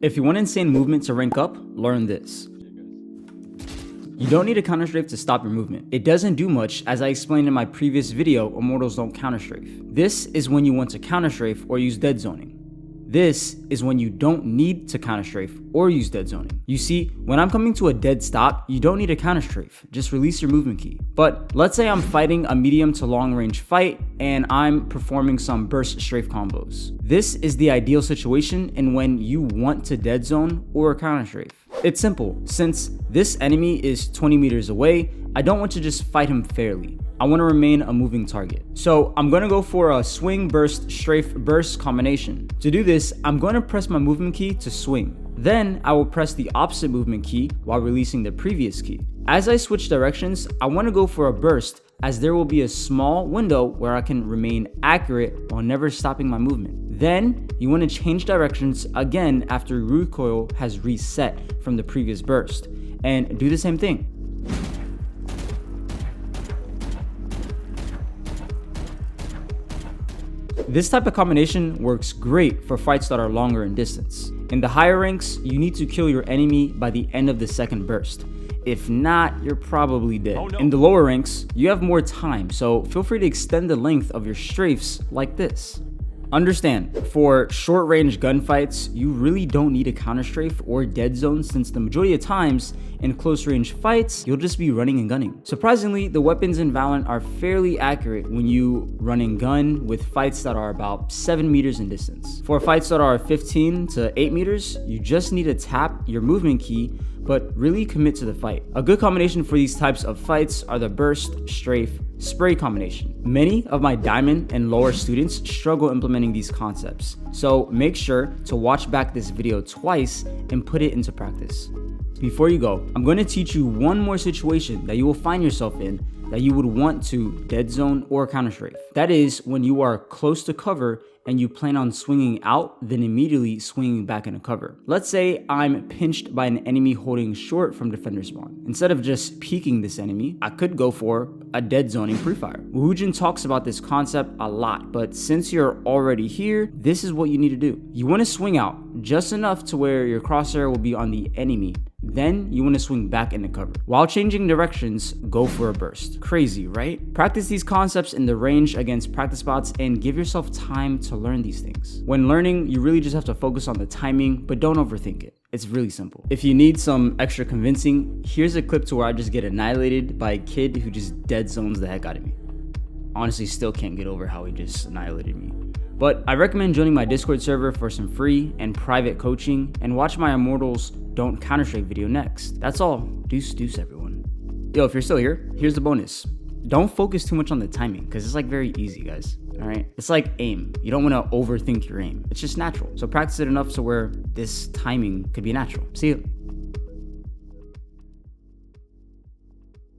If you want insane movement to rank up, learn this. You don't need a counter strafe to stop your movement. It doesn't do much, as I explained in my previous video, Immortals don't counter strafe. This is when you want to counter strafe or use dead zoning. This is when you don't need to counter strafe or use dead zoning. You see, when I'm coming to a dead stop, you don't need a counter strafe, just release your movement key. But let's say I'm fighting a medium to long range fight and I'm performing some burst strafe combos. This is the ideal situation in when you want to dead zone or counter strafe. It's simple, since this enemy is 20 meters away, I don't want to just fight him fairly. I want to remain a moving target. So I'm going to go for a swing burst strafe burst combination. To do this, I'm going to press my movement key to swing. Then I will press the opposite movement key while releasing the previous key. As I switch directions, I want to go for a burst, as there will be a small window where I can remain accurate while never stopping my movement. Then you want to change directions again after recoil has reset from the previous burst, and do the same thing. This type of combination works great for fights that are longer in distance. In the higher ranks, you need to kill your enemy by the end of the second burst. If not, you're probably dead. Oh, no. In the lower ranks, you have more time, so feel free to extend the length of your strafes like this. Understand, for short range gunfights, you really don't need a counter strafe or dead zone, since the majority of times in close range fights, you'll just be running and gunning. Surprisingly, the weapons in Valorant are fairly accurate when you run and gun with fights that are about 7 meters in distance. For fights that are 15 to 8 meters, you just need to tap your movement key, but really commit to the fight. A good combination for these types of fights are the burst, strafe, spray combination. Many of my diamond and lower students struggle implementing these concepts, so make sure to watch back this video twice and put it into practice. Before you go, I'm going to teach you one more situation that you will find yourself in that you would want to dead zone or counter strafe. That is when you are close to cover and you plan on swinging out, then immediately swinging back into cover. Let's say I'm pinched by an enemy holding short from defender spawn. Instead of just peeking this enemy, I could go for a dead zoning pre-fire. Woojin talks about this concept a lot, but since you're already here, this is what you need to do. You want to swing out just enough to where your crosshair will be on the enemy. Then you want to swing back into cover. While changing directions, go for a burst. Crazy, right? Practice these concepts in the range against practice bots and give yourself time to learn these things. When learning, you really just have to focus on the timing, but don't overthink it. It's really simple. If you need some extra convincing, here's a clip to where I just get annihilated by a kid who just dead zones the heck out of me. Honestly, still can't get over how he just annihilated me. But I recommend joining my Discord server for some free and private coaching, and watch my Immortals don't counter strafe video next. That's all. Deuce everyone. Yo, if you're still here, here's the bonus. Don't focus too much on the timing, because it's like very easy, guys. All right, it's like aim. You don't want to overthink your aim. It's just natural. So practice it enough to where this timing could be natural. See you.